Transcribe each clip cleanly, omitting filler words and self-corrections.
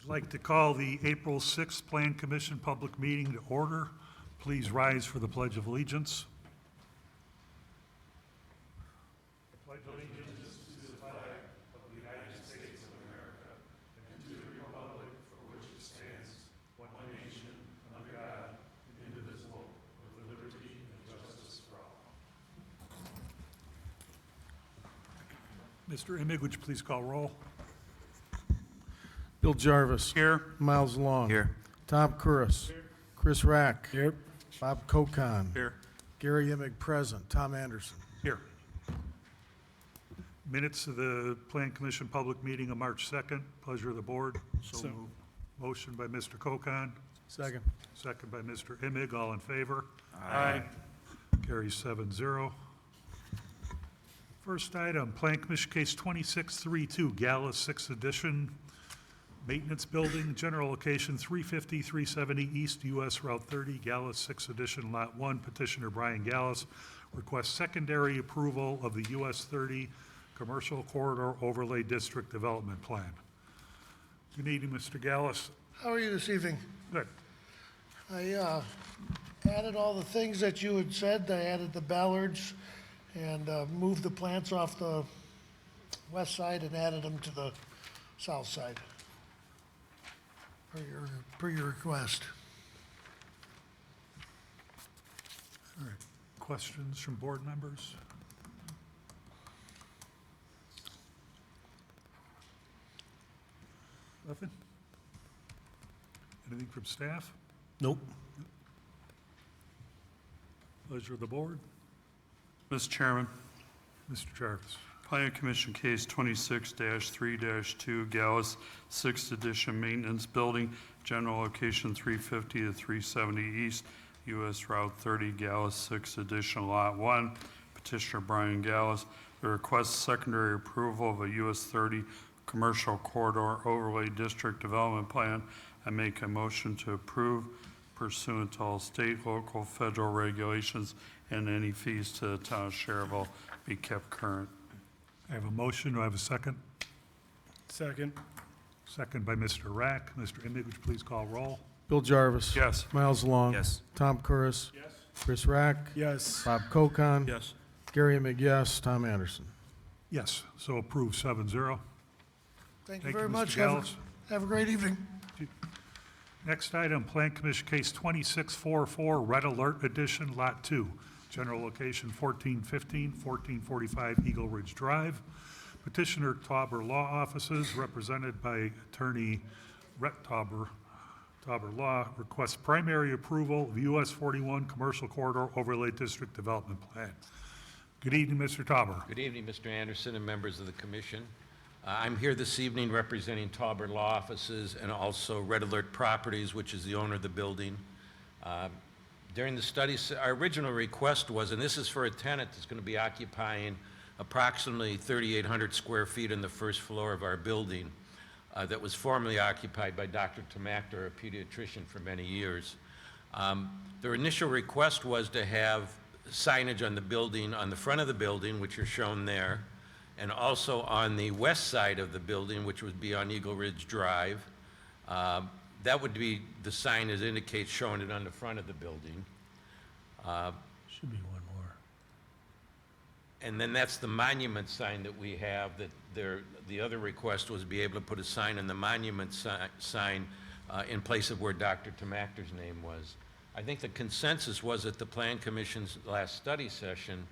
I'd like to call the April 6th Plan Commission public meeting to order. Please rise for the Pledge of Allegiance. I pledge allegiance to the flag of the United States of America and to the republic for which it stands, one nation, under God, indivisible, with liberty and justice for all. Mr. Imig, would you please call roll? Bill Jarvis. Here. Miles Long. Here. Tom Curris. Chris Rack. Here. Bob Kokan. Here. Gary Imig present. Tom Anderson. Here. Minutes of the Plan Commission public meeting of March 2nd. Pleasure of the board. So moved. Motion by Mr. Kokan, Second. second by Mr. Imig. All in favor? Aye. Carries 7-0. First item, Plan Commission Case 2632, Gallus 6th Edition, Maintenance Building, General Location 350, 370 East US Route 30, Gallus 6th Edition, Lot 1. Petitioner Brian Gallus requests secondary approval of the US 30 Commercial Corridor Overlay District Development Plan. Good evening, Mr. Gallus. How are you this evening? Good. I added all the things that you had said. I added the ballards and moved the plants off the west side and added them to the south side per your request. All right. Questions from board members? Nothing? Anything from staff? Nope. Pleasure of the board. Mr. Chairman, Mr. Jarvis. Planning Commission Case 26-3-2, Gallus 6th Edition Maintenance Building, General Location 350 to 370 East, US Route 30, Gallus 6th Edition, Lot 1. Petitioner Brian Gallus, the request secondary approval of a US 30 Commercial Corridor Overlay District Development Plan. I make a motion to approve pursuant to all state, local, federal regulations, and any fees to the town of Schererville be kept current. I have a motion. Do I have a second? Second. Second by Mr. Rack. Mr. Imig, would you please call roll? Bill Jarvis. Yes. Miles Long. Yes. Tom Curris. Yes. Chris Rack. Yes. Bob Kokan. Yes. Gary Imig, yes. Tom Anderson. Yes, so approved 7-0. Thank Thank you very you, Mr. much. Gallus. Have a great evening. Next item, Plan Commission Case 2644, Red Alert Edition, Lot 2, General Location 1415, 1445 Eagle Ridge Drive. Petitioner Tauber Law Offices, represented by Attorney Rhett Tauber Law, requests primary approval of US 41 Commercial Corridor Overlay District Development Plan. Good evening, Mr. Tauber. Good evening, Mr. Anderson and members of the commission. I'm here this evening representing Tauber Law Offices and also Red Alert Properties, which is the owner of the building. During the study, our original request was, and this is for a tenant that's going to be occupying approximately 3,800 square feet in the first floor of our building that was formerly occupied by Dr. Tomakter, a pediatrician, for many years. Their initial request was to have signage on the building, on the front of the building, which are shown there, and also on the west side of the building, which would be on Eagle Ridge Drive. That would be the sign as indicates, showing it on the front of the building. Should be one more. And then that's the monument sign that we have, that the other request was to be able to put a sign on the monument sign in place of where Dr. Tomakter's name was. I think the consensus was at the Plan Commission's last study session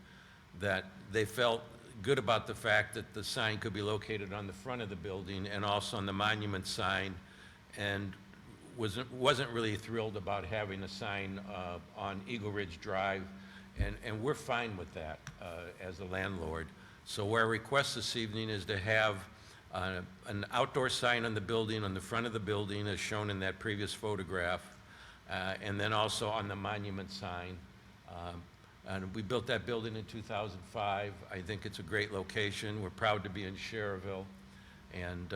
that they felt good about the fact that the sign could be located on the front of the building and also on the monument sign, and wasn't really thrilled about having a sign on Eagle Ridge Drive, and we're fine with that as a landlord. So our request this evening is to have an outdoor sign on the building, on the front of the building, as shown in that previous photograph, and then also on the monument sign. And we built that building in 2005. I think it's a great location. We're proud to be in Schererville. And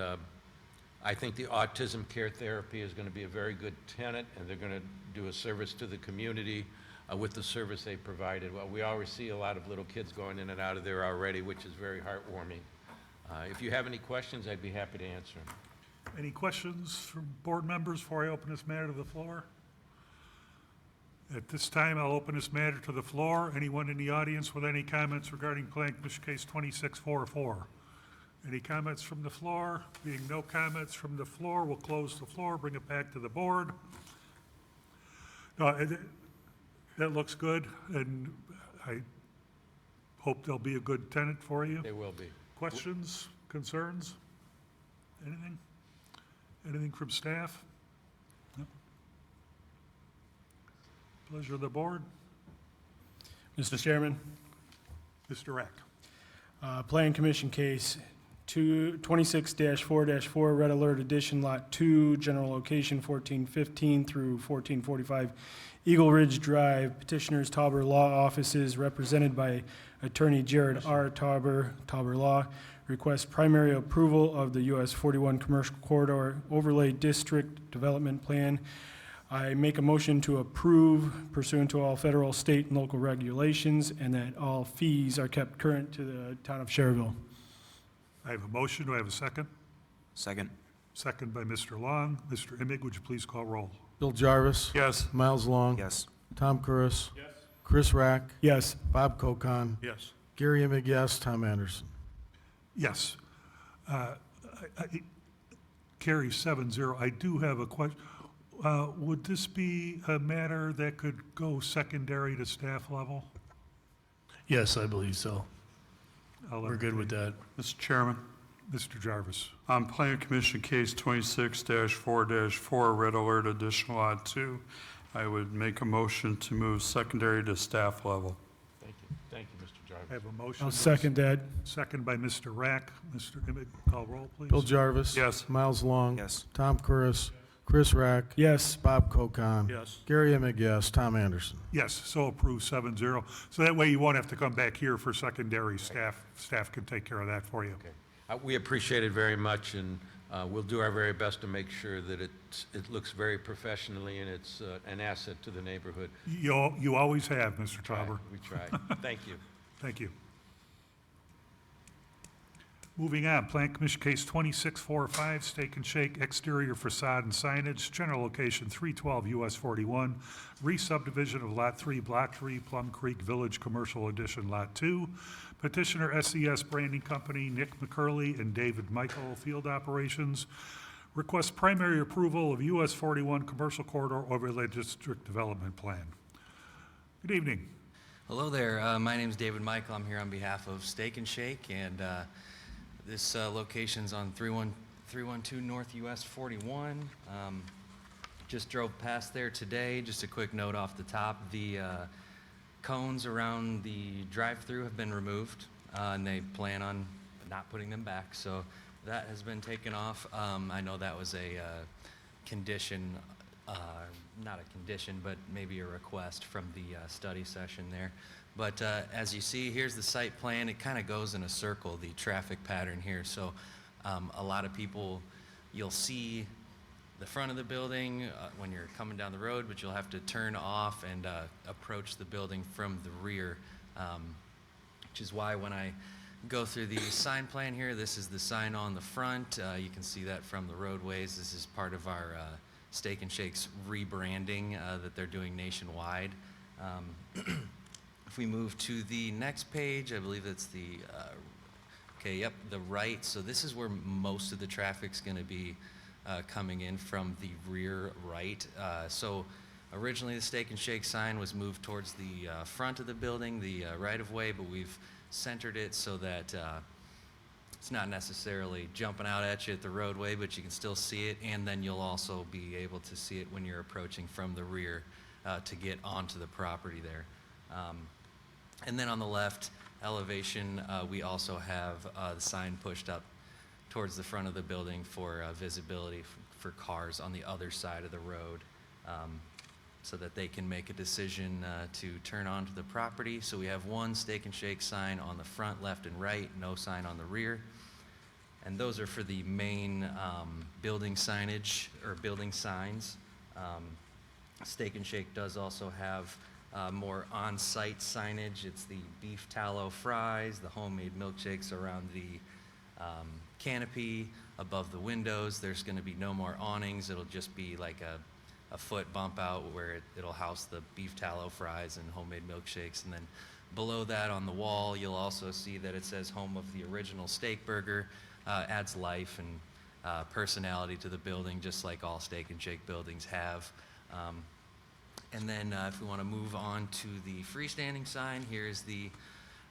I think the autism care therapy is going to be a very good tenant, and they're going to do a service to the community with the service they provided. Well, we already see a lot of little kids going in and out of there already, which is very heartwarming. If you have any questions, I'd be happy to answer them. Any questions from board members before I open this matter to the floor? At this time, I'll open this matter to the floor. Anyone in the audience with any comments regarding Plan Commission Case 2644? Any comments from the floor? Being no comments from the floor, we'll close the floor, bring it back to the board. No, that looks good, and I hope there'll be a good tenant for you. They will be. Questions, concerns? Anything? Anything from staff? No? Pleasure of the board. Mr. Chairman, Mr. Rack. Plan Commission Case 26-4-4, Red Alert Edition, Lot 2, general location 1415 through 1445 Eagle Ridge Drive. Petitioners Tauber Law Offices, represented by Attorney Jared R. Tauber, Tauber Law, request primary approval of the US 41 Commercial Corridor Overlay District Development Plan. I make a motion to approve pursuant to all federal, state, and local regulations, and that all fees are kept current to the town of Schererville. I have a motion. Do I have a second? Second. Second by Mr. Long. Mr. Imig, would you please call roll? Bill Jarvis. Yes. Miles Long. Yes. Tom Curris. Chris Rack. Yes. Bob Kokan. Yes. Gary Emig, yes. Tom Anderson. Yes. Carries 7-0. I do have a question. Would this be a matter that could go secondary to staff level? Yes, I believe so. We're good with that. Mr. Chairman, Mr. Jarvis. on Plan Commission Case 26-4-4, Red Alert Additional Lot 2, I would make a motion to move secondary to staff level. Thank you. Thank you, Mr. Jarvis. I have a motion. I'll second that. Second by Mr. Rack. Mr. Imig, call roll, please. Bill Jarvis. Yes. Miles Long. Yes. Tom Curris. Chris Rack. Yes. Bob Kokan. Yes. Gary Emig, yes. Tom Anderson. Yes, so approved 7-0. So that way you won't have to come back here for secondary staff. Staff can take care of that for you. Okay. We appreciate it very much, and we'll do our very best to make sure that it looks very professionally and it's an asset to the neighborhood. You always have, Mr. Tauber. We try. Thank you. Thank you. Moving on, Plan Commission Case 2645, Steak and Shake exterior facade and signage, general location 312 US 41, re-subdivision of Lot 3, Block 3, Plum Creek Village Commercial Edition, Lot 2. Petitioner SES Branding Company, Nick McCurley and David Michael, Field Operations, request primary approval of US 41 Commercial Corridor Overlay District Development Plan. Good evening. Hello there. My name is David Michael. I'm here on behalf of Steak and Shake, and this location's on 312 North US 41. Just drove past there today. Just a quick note off the top: the cones around the drive-through have been removed, and they plan on not putting them back. So that has been taken off. I know that was a condition. Not a condition, but maybe a request from the study session there. But as you see, here's the site plan. It kind of goes in a circle, the traffic pattern here. So a lot of people, you'll see the front of the building when you're coming down the road, but you'll have to turn off and approach the building from the rear, which is why when I go through the sign plan here, this is the sign on the front. You can see that from the roadways. This is part of our Steak and Shake's rebranding that they're doing nationwide. If we move to the next page, I believe it's the, the right. So this is where most of the traffic's going to be coming in from the rear right. So originally the Steak and Shake sign was moved towards the front of the building, the right-of-way, but we've centered it so that it's not necessarily jumping out at you at the roadway, but you can still see it, and then you'll also be able to see it when you're approaching from the rear to get onto the property there. And then on the left elevation, we also have the sign pushed up towards the front of the building for visibility for cars on the other side of the road, so that they can make a decision to turn onto the property. So we have one Steak and Shake sign on the front, left, and right, no sign on the rear. And those are for the main building signage, or building signs. Steak and Shake does also have more on-site signage. It's the beef tallow fries, the homemade milkshakes around the canopy above the windows. There's going to be no more awnings. It'll just be like a foot bump out where it'll house the beef tallow fries and homemade milkshakes. And then below that on the wall, you'll also see that it says home of the original steak burger. Adds life and personality to the building, just like all Steak and Shake buildings have. And then if we want to move on to the freestanding sign, here's the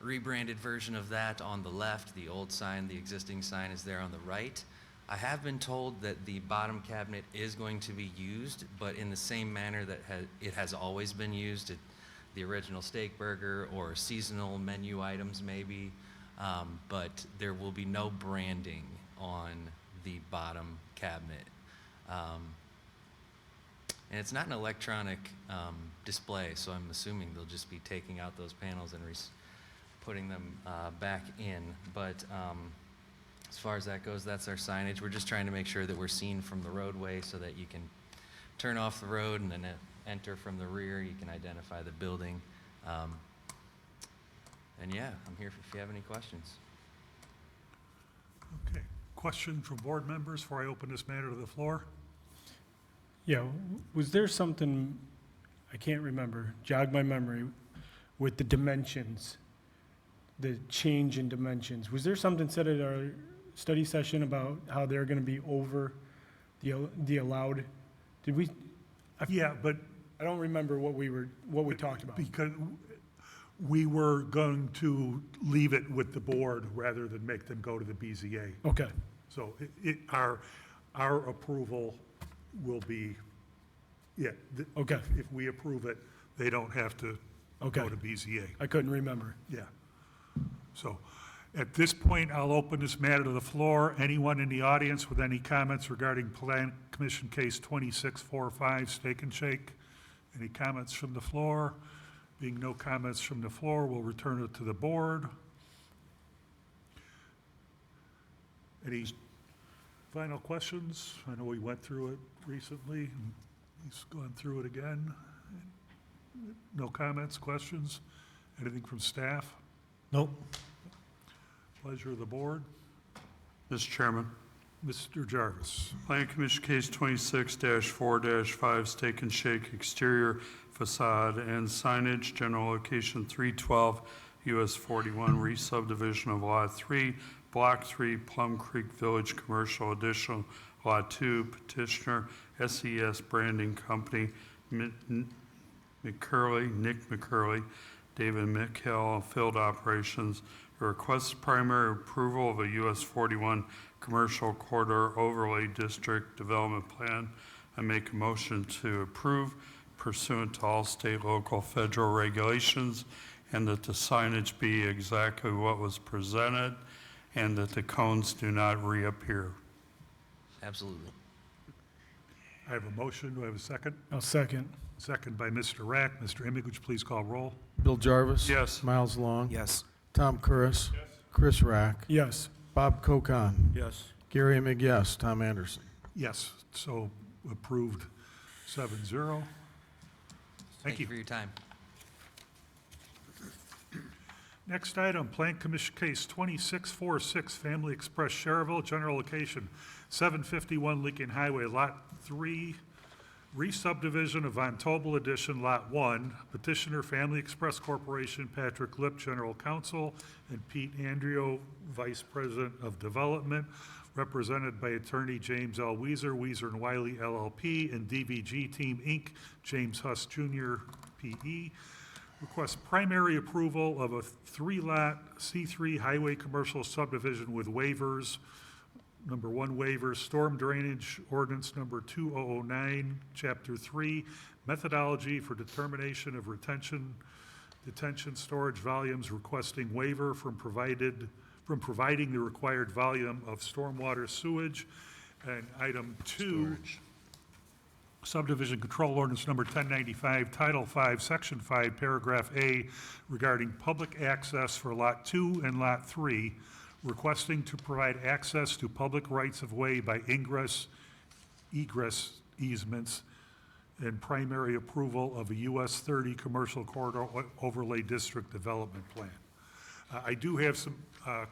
rebranded version of that on the left. The old sign, the existing sign is there on the right. I have been told that the bottom cabinet is going to be used, but in the same manner that it has always been used. The original steak burger or seasonal menu items maybe, but there will be no branding on the bottom cabinet. And it's not an electronic display, so I'm assuming they'll just be taking out those panels and putting them back in. But as far as that goes, that's our signage. We're just trying to make sure that we're seen from the roadway so that you can turn off the road and then enter from the rear. You can identify the building. And yeah, I'm here if you have any questions. Okay. Questions from board members before I open this matter to the floor? Yeah, was there something, I can't remember, jog my memory, with the dimensions, the change in dimensions? Was there something said at our study session about how they're going to be over the allowed? Did we? Yeah, but I don't remember what we talked about. because we were going to leave it with the board rather than make them go to the BZA. Okay, So our approval will be, okay, if we approve it, they don't have to okay. go to BZA. I couldn't remember. Yeah. So at this point, I'll open this matter to the floor. Anyone in the audience with any comments regarding Plan Commission Case 2645, Steak and Shake? Any comments from the floor? Being no comments from the floor, we'll return it to the board. Any final questions? I know we went through it recently, and he's gone through it again. No comments, questions? Anything from staff? Nope. Pleasure of the board. Mr. Chairman, Mr. Jarvis. Plan Commission Case 26-4-5, Steak and Shake exterior facade and signage, general location 312 US 41, re-subdivision of Lot 3, Block 3, Plum Creek Village Commercial Additional, Lot 2, petitioner SES Branding Company, Nick McCurley, David McHale, Field Operations. Requests primary approval of a US 41 Commercial Corridor Overlay District Development Plan. I make a motion to approve pursuant to all state, local, federal regulations, and that the signage be exactly what was presented, and that the cones do not reappear. Absolutely. I have a motion. Do I have a second? I'll second. Second by Mr. Rack. Mr. Emig, would you please call roll? Bill Jarvis. Yes. Miles Long. Yes. Tom Curris. Chris Rack. Yes. Bob Kokan. Yes. Gary Emig, yes. Tom Anderson. Yes, so approved 7-0. Thank you. For your time. Next item, Plan Commission Case 2646, Family Express Schererville, general location 751 Lincoln Highway, Lot 3, re-subdivision of Von Tobel Edition, Lot 1. Petitioner, Family Express Corporation, Patrick Lip, General Counsel, and Pete Andrio, Vice President of Development, represented by Attorney James L. Weezer and Wiley LLP, and DVG Team, Inc., James Huss Jr., P.E. Request primary approval of a 3-lot C3 highway commercial subdivision with waivers. Number 1 waiver, storm drainage ordinance number 2009, chapter 3, methodology for determination of detention storage volumes, requesting waiver from providing the required volume of stormwater sewage. And item 2, subdivision control ordinance number 1095, Title 5, Section 5, Paragraph A, regarding public access for Lot 2 and Lot 3, requesting to provide access to public rights-of-way by egress easements, and primary approval of a US 30 Commercial Corridor Overlay District Development Plan. I do have some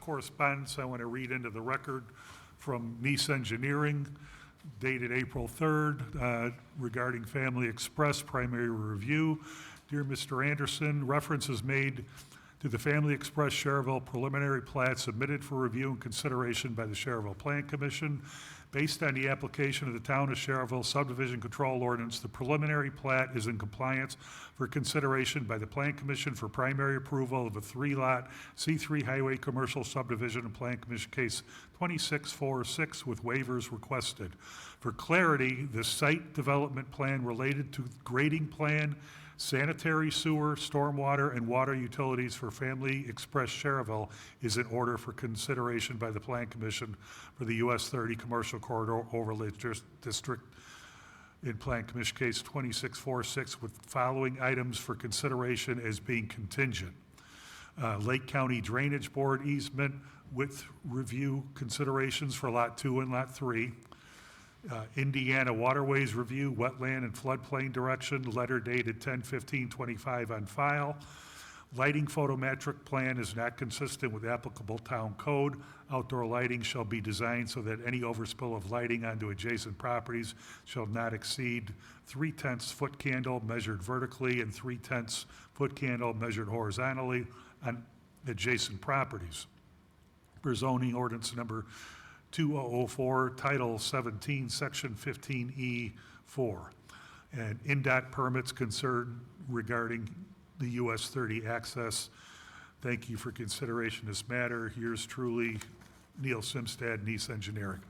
correspondence I want to read into the record from Nice Engineering dated April 3rd regarding Family Express primary review. Dear Mr. Anderson, reference is made to the Family Express Schererville preliminary plat submitted for review and consideration by the Schererville Plan Commission. Based on the application of the Town of Schererville Subdivision Control Ordinance, the preliminary plat is in compliance for consideration by the Plan Commission for primary approval of a 3-lot C3 highway commercial subdivision and Plan Commission case 2646 with waivers requested. For clarity, the site development plan related to grading plan, sanitary sewer, stormwater, and water utilities for Family Express Schererville is in order for consideration by the Plan Commission for the US 30 Commercial Corridor Overlay District in Plan Commission Case 2646 with following items for consideration as being contingent. Lake County Drainage Board easement with review considerations for Lot 2 and Lot 3. Indiana Waterways Review, Wetland and Floodplain Direction, letter dated 10/15/25 on file. Lighting photometric plan is not consistent with applicable town code. Outdoor lighting shall be designed so that any overspill of lighting onto adjacent properties shall not exceed 3/10 foot candle measured vertically and 3/10 foot candle measured horizontally on adjacent properties. Per zoning ordinance number 2004, Title 17, Section 15E4. And NDOT permits concerned regarding the US 30 access. Thank you for consideration of this matter. Yours truly, Neil Simstad, Nice Engineering.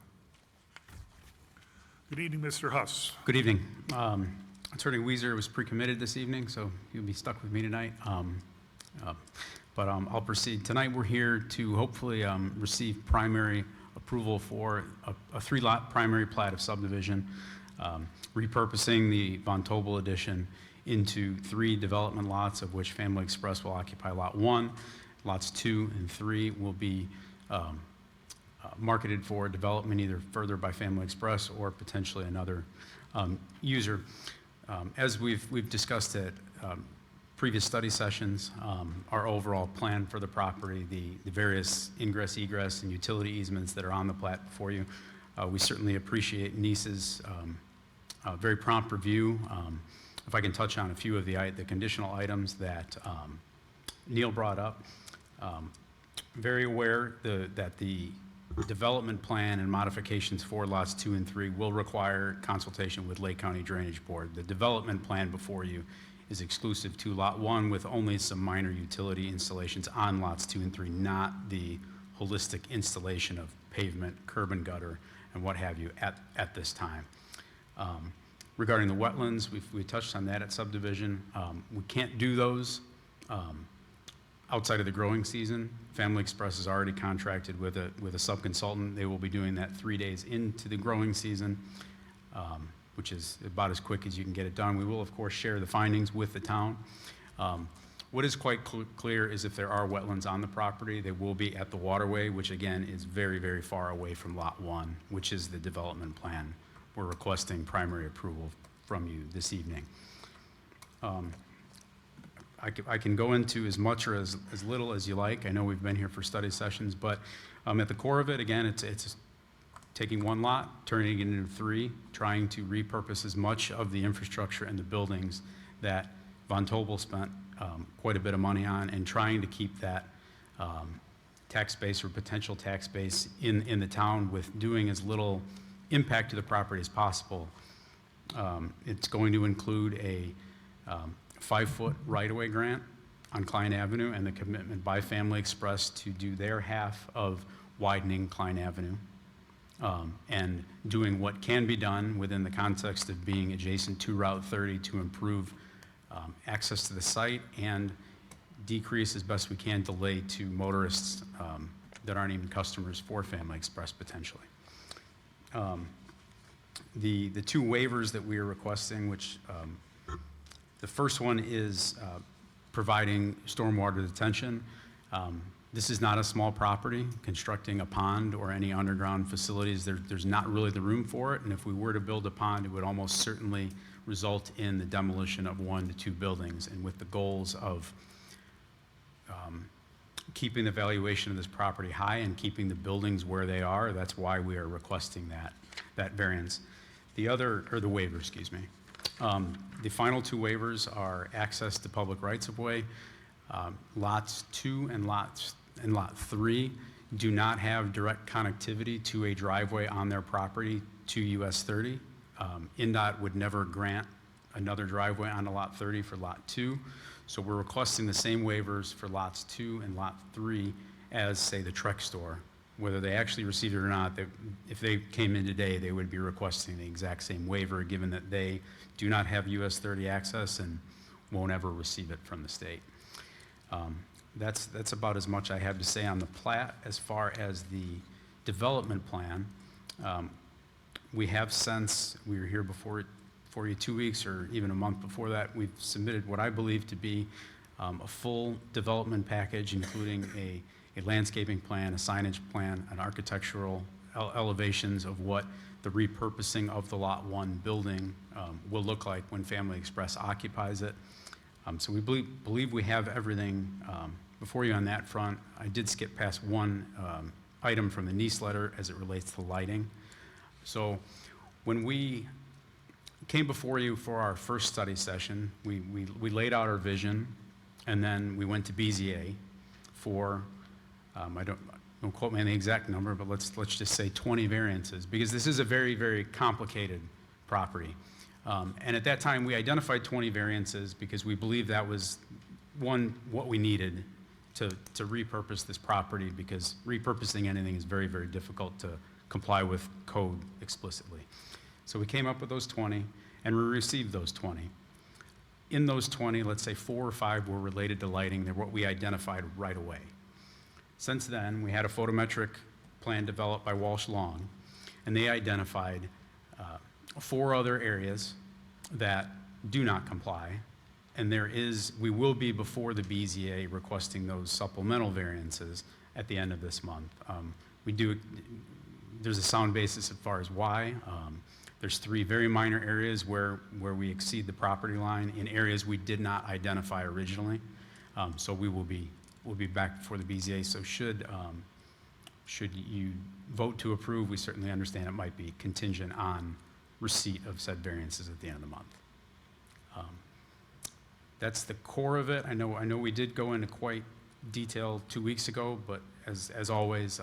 Good evening, Mr. Huss. Good evening. Attorney Weiser was pre-committed this evening, so he'll be stuck with me tonight. But I'll proceed. Tonight we're here to hopefully receive primary approval for a 3-lot primary plat of subdivision, repurposing the Von Tobel addition into 3 development lots, of which Family Express will occupy Lot 1. Lots 2 and 3 will be marketed for development either further by Family Express or potentially another user. As we've discussed at previous study sessions, our overall plan for the property, the various ingress, egress, and utility easements that are on the plat before you. We certainly appreciate Nice's very prompt review. If I can touch on a few of the conditional items that Neil brought up. Very aware that the development plan and modifications for lots 2 and 3 will require consultation with Lake County Drainage Board. The development plan before you is exclusive to Lot 1 with only some minor utility installations on lots 2 and 3, not the holistic installation of pavement, curb and gutter, and what have you at this time. Regarding the wetlands, we touched on that at subdivision. We can't do those outside of the growing season. Family Express is already contracted with a subconsultant. They will be doing that 3 days into the growing season, which is about as quick as you can get it done. We will, of course, share the findings with the town. What is quite clear is if there are wetlands on the property, they will be at the waterway, which again is very, very far away from Lot 1, which is the development plan. We're requesting primary approval from you this evening. I can go into as much or as little as you like. I know we've been here for study sessions, but at the core of it, again, it's taking 1 lot, turning it into 3, trying to repurpose as much of the infrastructure and the buildings that Von Tobel spent quite a bit of money on, and trying to keep that tax base or potential tax base in the town with doing as little impact to the property as possible. It's going to include a 5-foot right-of-way grant on Klein Avenue and the commitment by Family Express to do their half of widening Klein Avenue. And doing what can be done within the context of being adjacent to Route 30 to improve access to the site and decrease as best we can delay to motorists that aren't even customers for Family Express potentially. The 2 waivers that we are requesting, which the first one is providing stormwater detention. This is not a small property. Constructing a pond or any underground facilities, there's not really the room for it. And if we were to build a pond, it would almost certainly result in the demolition of 1 to 2 buildings. And with the goals of keeping the valuation of this property high and keeping the buildings where they are. That's why we are requesting that variance. The waiver, excuse me. The final two waivers are access to public rights-of-way. Lots 2 and Lot 3 do not have direct connectivity to a driveway on their property to US 30. NDOT would never grant another driveway onto Lot 30 for Lot 2. So we're requesting the same waivers for Lots 2 and Lot 3 as, say, the Trek store. Whether they actually received it or not, if they came in today, they would be requesting the exact same waiver, given that they do not have US 30 access and won't ever receive it from the state. That's about as much I have to say on the plat. As far as the development plan, we have since we were here before for you 2 weeks or even a month before that, we've submitted what I believe to be a full development package, including a landscaping plan, a signage plan, an architectural elevations of what the repurposing of the Lot 1 building will look like when Family Express occupies it. So we believe we have everything before you on that front. I did skip past one item from the Nice letter as it relates to lighting. So when we came before you for our first study session, we laid out our vision, and then we went to BZA for, don't quote me on the exact number, but let's just say 20 variances, because this is a very, very complicated property. And at that time, we identified 20 variances because we believed that was, one, what we needed to repurpose this property, because repurposing anything is very, very difficult to comply with code explicitly. So we came up with those 20, and we received those 20. In those 20, let's say 4 or 5 were related to lighting. They're what we identified right away. Since then, we had a photometric plan developed by Walsh Long, and they identified 4 other areas that do not comply, and we will be before the BZA requesting those supplemental variances at the end of this month. There's a sound basis as far as why. There's 3 very minor areas where we exceed the property line in areas we did not identify originally. So we'll be back before the BZA. So should you vote to approve, we certainly understand it might be contingent on receipt of said variances at the end of the month. That's the core of it. I know we did go into quite detail 2 weeks ago, but as always,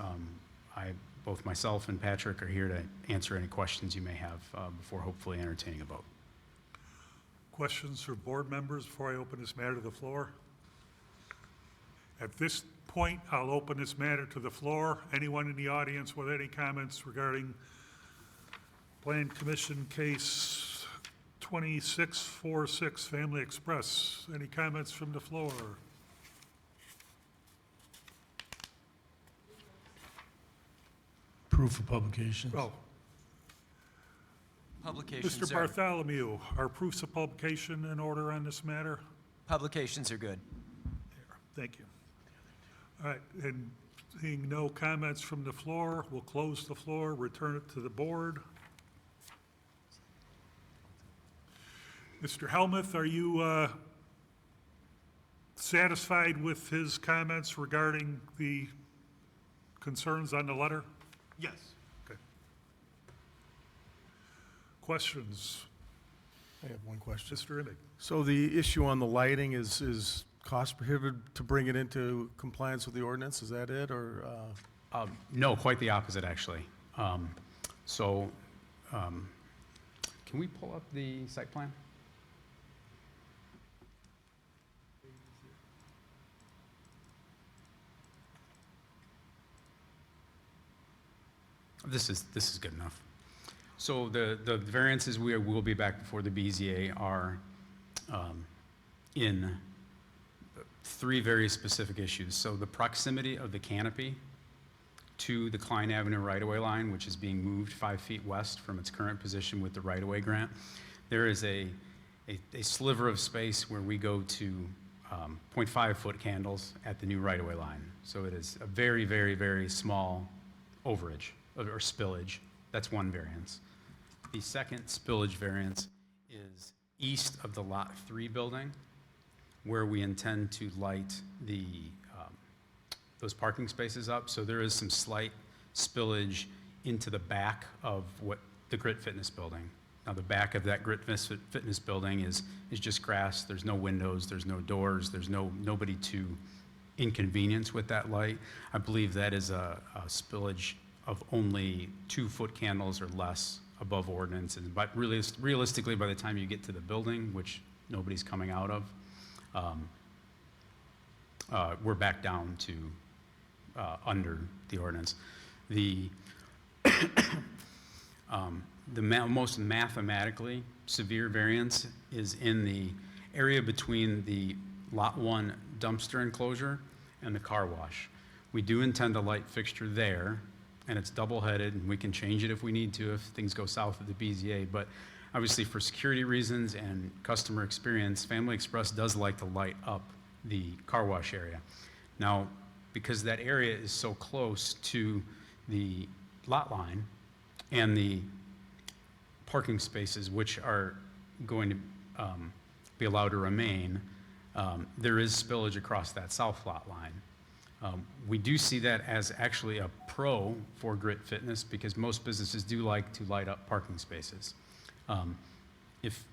both myself and Patrick are here to answer any questions you may have before hopefully entertaining a vote. Questions for board members before I open this matter to the floor? At this point, I'll open this matter to the floor. Anyone in the audience with any comments regarding Plan Commission Case 2646, Family Express? Any comments from the floor? Proof of publications. Oh, Publications Mr. Bartholomew, are proofs of publication in order on this matter? Publications are good. Thank you. All right, and seeing no comments from the floor, we'll close the floor, return it to the board. Mr. Helmuth, are you satisfied with his comments regarding the concerns on the letter? Yes. Okay. Questions? I have one question. Mr. Imig? So the issue on the lighting is cost prohibitive to bring it into compliance with the ordinance? Is that it, or? No, quite the opposite, actually. Can we pull up the site plan? This is good enough. So the variances we will be back before the BZA are in 3 very specific issues. So the proximity of the canopy to the Klein Avenue right-of-way line, which is being moved 5 feet west from its current position with the right-of-way grant. There is a sliver of space where we go to 0.5-foot candles at the new right-of-way line. So it is a very, very, very small overage or spillage. That's one variance. The second spillage variance is east of the Lot 3 building, where we intend to light the those parking spaces up, so there is some slight spillage into the back of what the Grit Fitness building. Now, the back of that Grit Fitness building is just grass. There's no windows, there's no doors, there's nobody to inconvenience with that light. I believe that is a spillage of only 2-foot candles or less above ordinance. But realistically, by the time you get to the building, which nobody's coming out of, we're back down to under the ordinance. The most mathematically severe variance is in the area between the Lot 1 dumpster enclosure and the car wash. We do intend a light fixture there, and it's double-headed, and we can change it if we need to if things go south of the BZA, but obviously for security reasons and customer experience, Family Express does like to light up the car wash area. Now, because that area is so close to the lot line and the parking spaces, which are going to be allowed to remain, there is spillage across that south lot line. We do see that as actually a pro for Grit Fitness because most businesses do like to light up parking spaces. If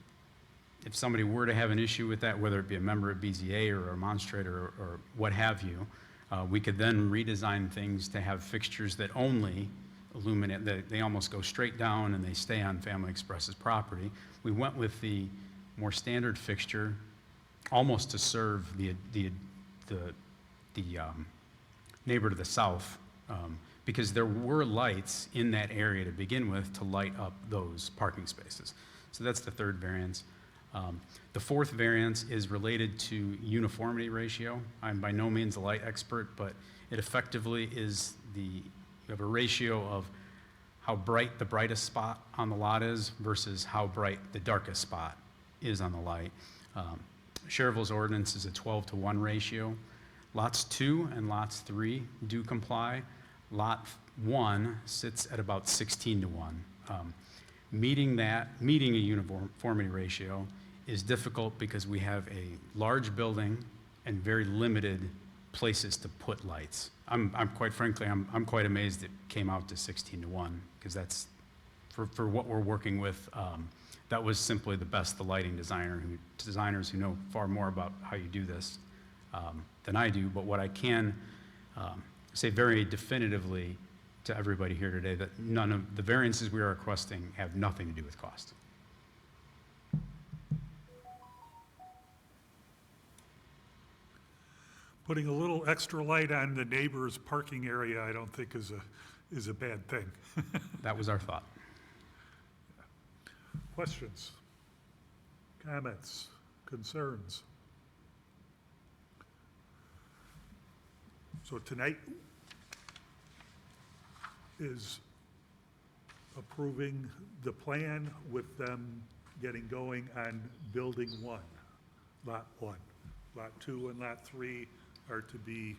somebody were to have an issue with that, whether it be a member of BZA or a demonstrator or what have you, we could then redesign things to have fixtures that only illuminate, they almost go straight down and they stay on Family Express's property. We went with the more standard fixture almost to serve the neighbor to the south, because there were lights in that area to begin with to light up those parking spaces. So that's the third variance. The fourth variance is related to uniformity ratio. I'm by no means a light expert, but it effectively is you have a ratio of how bright the brightest spot on the lot is versus how bright the darkest spot is on the light. Schererville's ordinance is a 12-to-1 ratio. Lots 2 and lots 3 do comply. Lot 1 sits at about 16-to-1. Meeting a uniformity ratio is difficult because we have a large building and very limited places to put lights. I'm quite frankly, I'm quite amazed it came out to 16-to-1 because that's, for what we're working with, that was simply the best the lighting designers who know far more about how you do this than I do. But what I can say very definitively to everybody here today that none of the variances we are requesting have nothing to do with cost. Putting a little extra light on the neighbor's parking area, I don't think is a bad thing. That was our thought. Questions? Comments? Concerns? So tonight is approving the plan with them getting going on building 1, lot 1. Lot 2 and lot 3 are to be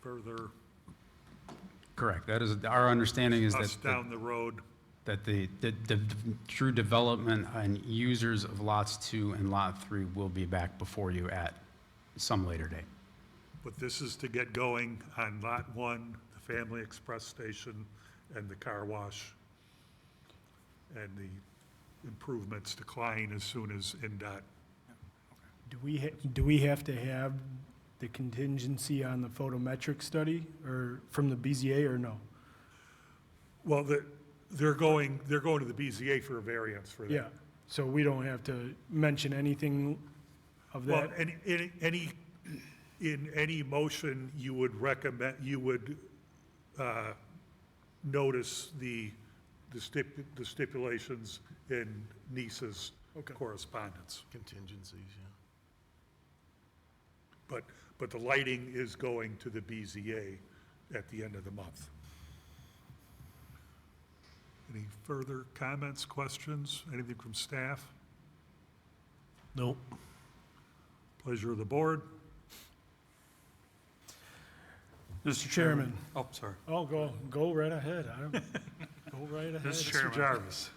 further Correct. That is, our understanding is us that down the road. that the true development and users of lots 2 and lot 3 will be back before you at some later date. But this is to get going on lot 1, the Family Express station and the car wash, and the improvements to Klein as soon as NDOT. Do we have to have the contingency on the photometric study or from the BZA or no? Well, they're going to the BZA for a variance for that. Yeah, so we don't have to mention anything of Well, that? in any motion, you would recommend, you would notice the stipulations in NISA's Okay. correspondence. Contingencies, yeah. But the lighting is going to the BZA at the end of the month. Any further comments, questions, anything from staff? Nope. Pleasure of the board. Mr. Chairman. Oh, sorry. Oh, go right ahead. Go right ahead. Mr. Mr. Chairman. Jarvis.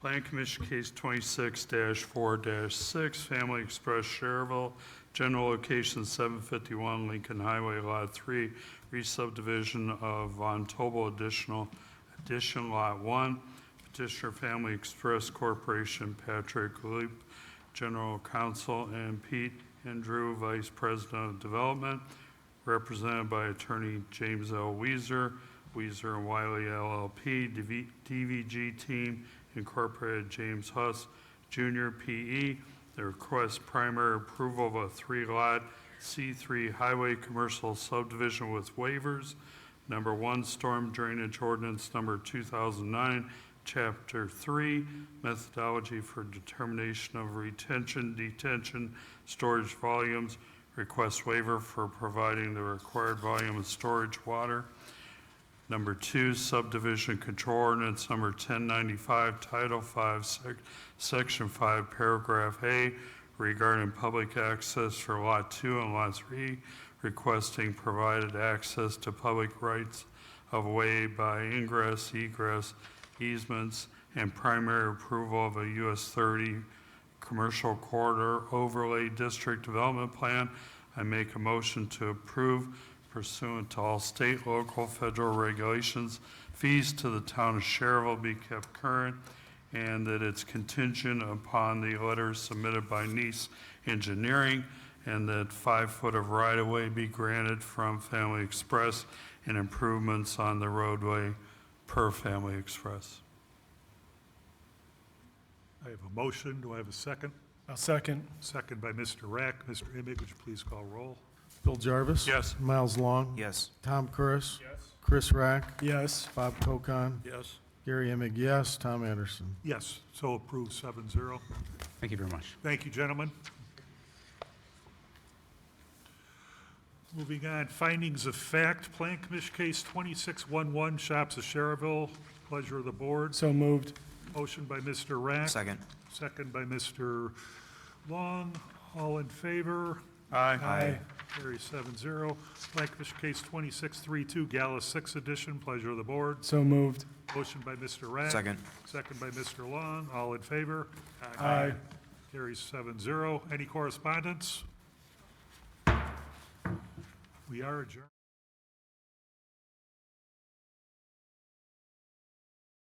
Plan Commission Case 26-4-6, Family Express Schererville, General location 751 Lincoln Highway, Lot 3, re-subdivision of Von Tobel Addition Lot 1. Petitioner Family Express Corporation, Patrick Leap, General Counsel, and Pete Andrew, Vice President of Development, represented by Attorney James L. Weezer, Weezer and Wiley LLP, DVG Team Incorporated, James Huss Jr., P.E. The request primary approval of a 3-lot C3 highway commercial subdivision with waivers. Number 1, storm drainage ordinance number 2009, Chapter 3, methodology for determination of retention, detention, storage volumes. Request waiver for providing the required volume of storage water. Number 2, subdivision control ordinance number 1095, Title 5, Section 5, Paragraph A, regarding public access for Lot 2 and Lot 3, requesting provided access to public rights of way by ingress, egress, easements, and primary approval of a US 30 commercial corridor overlay district development plan. I make a motion to approve pursuant to all state, local, federal regulations. Fees to the town of Schererville be kept current, and that it's contingent upon the letters submitted by Nice Engineering, and that 5 foot of right-of-way be granted from Family Express and improvements on the roadway per Family Express. I have a motion. Do I have a second? I'll second. Second by Mr. Rack. Mr. Imig, would you please call roll? Bill Jarvis? Yes. Miles Long? Yes. Tom Curris? Yes. Chris Rack? Yes. Bob Kokon? Yes. Gary Emig, yes. Tom Anderson. Yes, so approved 7-0. Thank you very much. Thank you, gentlemen. Moving on, findings of fact, Plan Commission Case 2611, Shops of Schererville. Pleasure of the board. So moved. Motion by Mr. Rack. Second. Second by Mr. Long. All in favor? Aye. Carries 7-0. Plan Commission Case 2632, Gallus 6 Edition. Pleasure of the board. So moved. Motion by Mr. Rack. Second. Second by Mr. Long. All in favor? Aye. Carries 7-0. Any correspondence? We are adjourned.